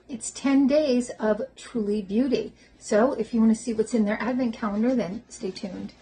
It's 10 days of Truly Beauty. So if you want to see what's in their advent calendar, then stay tuned.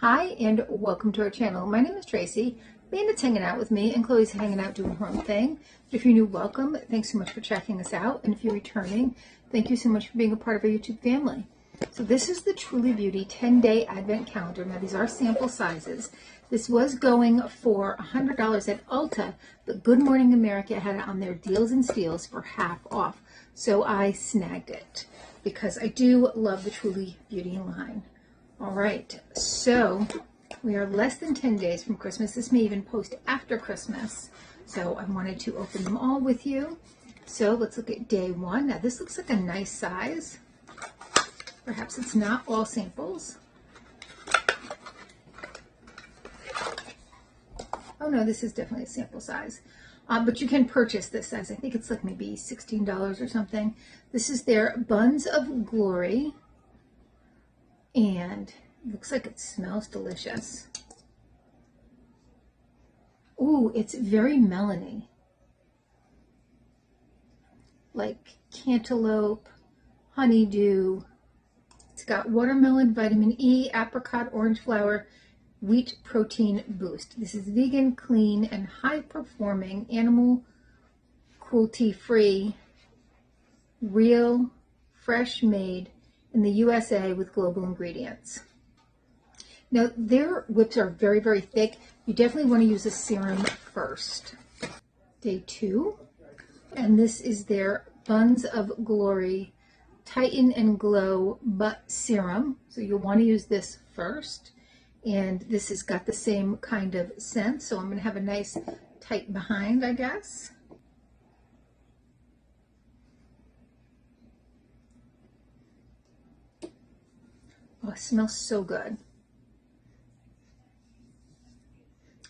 Hi, and welcome to our channel. My name is Tracy. Bandit's hanging out with me, and Chloe's hanging out doing her own thing. If you're new, welcome. Thanks so much for checking us out. And if you're returning, thank you so much for being a part of our YouTube family. So this is the Truly Beauty 10-day Advent Calendar. Now, these are sample sizes. This was going for $100 at Ulta, but Good Morning America had it on their deals and steals for half off. So I snagged it because I do love the Truly Beauty line. All right, so we are less than 10 days from Christmas. This may even post after Christmas. So I wanted to open them all with you. So let's look at day one. Now this looks like a nice size. Perhaps it's not all samples. Oh no, this is definitely a sample size. But you can purchase this size. I think it's like maybe $16 or something. This is their Buns of Glory. And it looks like it smells delicious. Ooh, it's very melony. Like cantaloupe, honeydew. It's got watermelon, vitamin E, apricot, orange flower, wheat protein boost. This is vegan, clean, and high-performing, animal cruelty-free, real, fresh-made in the USA with global ingredients. Now, their whips are very, very thick. You definitely want to use a serum first. Day two, and this is their Buns of Glory Tighten and Glow Butt Serum. So you'll want to use this first. And this has got the same kind of scent. So I'm going to have a nice tight behind, I guess. Oh, it smells so good.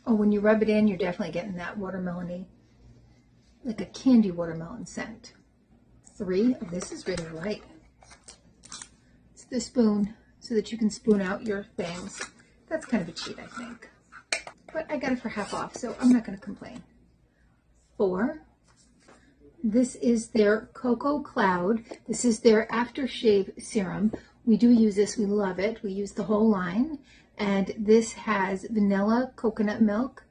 Oh, when you rub it in, you're definitely getting that watermelony, like a candy watermelon scent. Three, oh, this is really light. It's the spoon so that you can spoon out your things. That's kind of a cheat, I think. But I got it for half off, so I'm not going to complain. Four, this is their Cocoa Cloud. This is their aftershave serum. We do use this. We love it. We use the whole line. And this has vanilla, coconut milk,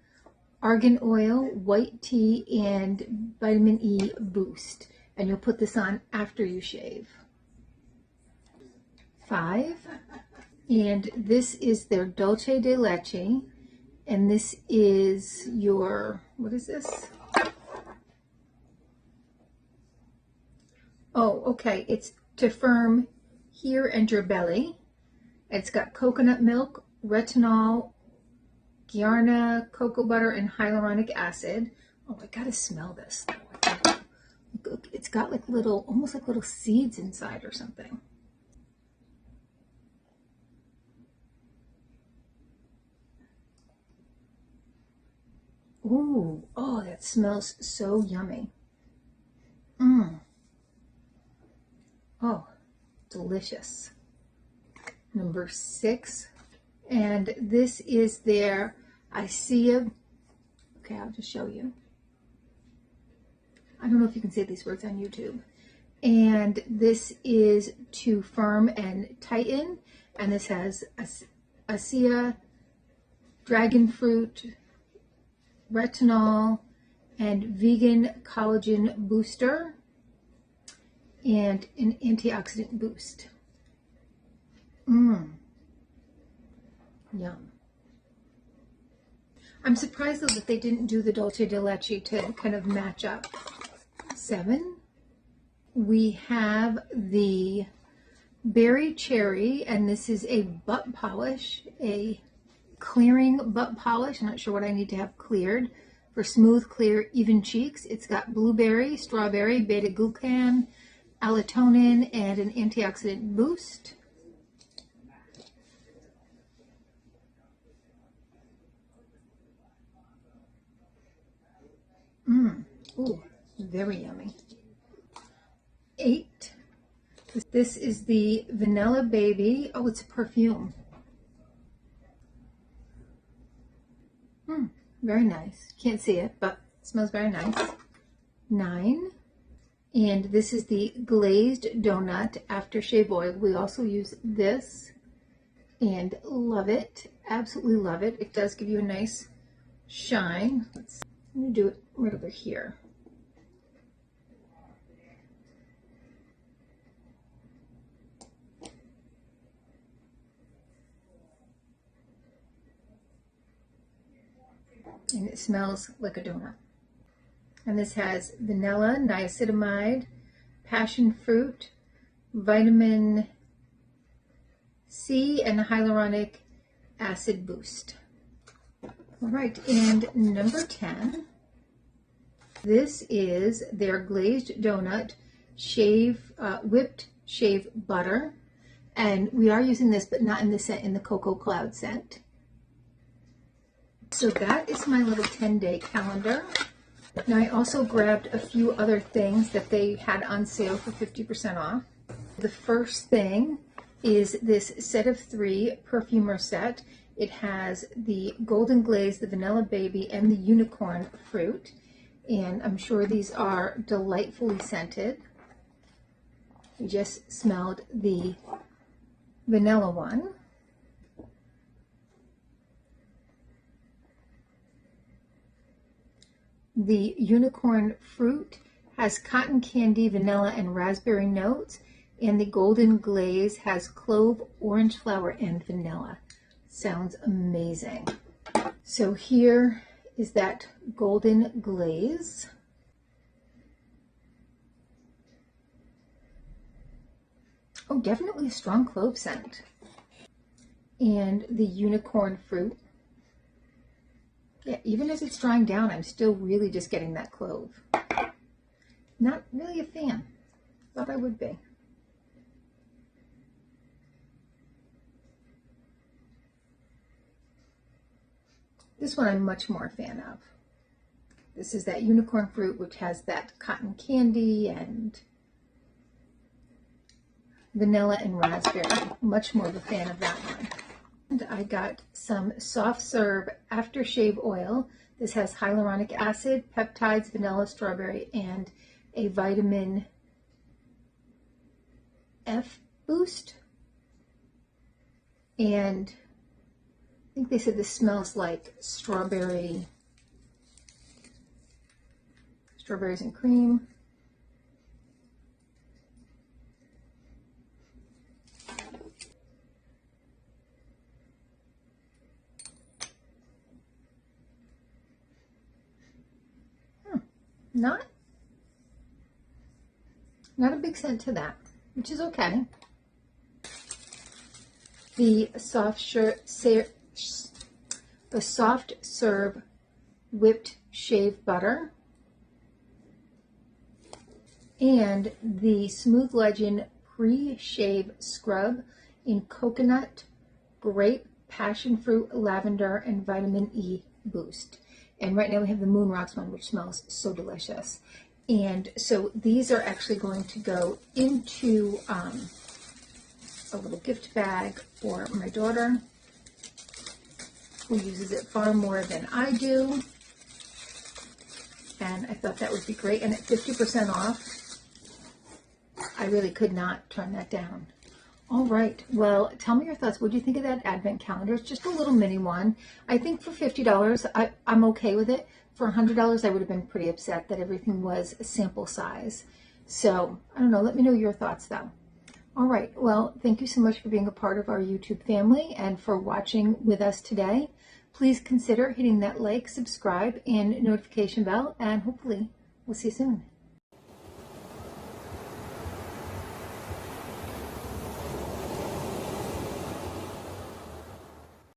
argan oil, white tea, and vitamin E boost. And you'll put this on after you shave. Five. And this is their Dulce de Leche. And this is your, what is this? Oh, okay. It's to firm here and your belly. It's got coconut milk, retinol, guarana, cocoa butter, and hyaluronic acid. Oh, I gotta smell this. It's got like little, almost like little seeds inside or something. Ooh, oh, that smells so yummy. Oh, delicious. Number 6, and this is their Isea. Okay, I'll just show you. I don't know if you can say these words on YouTube. And this is to firm and tighten, and this has Isea, dragon fruit, retinol, and vegan collagen booster, and an antioxidant boost. Yum. I'm surprised though that they didn't do the Dulce de Leche to kind of match up. 7, we have the Berry Cherry, and this is a butt polish, a clearing butt polish. I'm not sure what I need to have cleared for smooth, clear, even cheeks. It's got blueberry, strawberry, beta-glucan, allotonin, and an antioxidant boost. Ooh, very yummy. 8. This is the Vanilla Baby. Oh, it's a perfume. Very nice. Can't see it, but it smells very nice. 9. And this is the glazed donut aftershave oil. We also use this and love it. Absolutely love it. It does give you a nice shine. I'm going to do it right over here. And it smells like a donut. And this has vanilla, niacinamide, passion fruit, vitamin C, and hyaluronic acid boost. All right, and number 10. This is their glazed donut whipped shave butter. And we are using this, but not in the scent, in the Cocoa Cloud scent. So that is my little 10-day calendar. Now I also grabbed a few other things that they had on sale for 50% off. The first thing is this set of 3 perfumer set. It has the golden glaze, the vanilla baby, and the unicorn fruit. And I'm sure these are delightfully scented. We just smelled the vanilla one. The unicorn fruit has cotton candy, vanilla, and raspberry notes, and the golden glaze has clove, orange flower, and vanilla. Sounds amazing. So here is that golden glaze. Oh, definitely a strong clove scent. And the unicorn fruit. Yeah, even as it's drying down, I'm still really just getting that clove. Not really a fan. Thought I would be. This one I'm much more a fan of. This is that unicorn fruit, which has that cotton candy and vanilla and raspberry. Much more of a fan of that one. And I got some soft serve aftershave oil. This has hyaluronic acid, peptides, vanilla, strawberry, and a vitamin F boost. And I think they said this smells like strawberries and cream. Not a big scent to that, which is okay. The soft serve whipped shave butter, and the Smooth Legend pre-shave scrub in coconut, grape, passion fruit, lavender, and vitamin E boost. And right now we have the Moon Rocks one, which smells so delicious. And so these are actually going to go into a little gift bag for my daughter, who uses it far more than I do. And I thought that would be great. And at 50% off, I really could not turn that down. All right. Well, tell me your thoughts. What do you think of that advent calendar? It's just a little mini one. I think for $50, I'm okay with it. For $100, I would have been pretty upset that everything was a sample size. So, I don't know. Let me know your thoughts, though. All right. Well, thank you so much for being a part of our YouTube family and for watching with us today. Please consider hitting that like, subscribe, and notification bell, and hopefully we'll see you soon.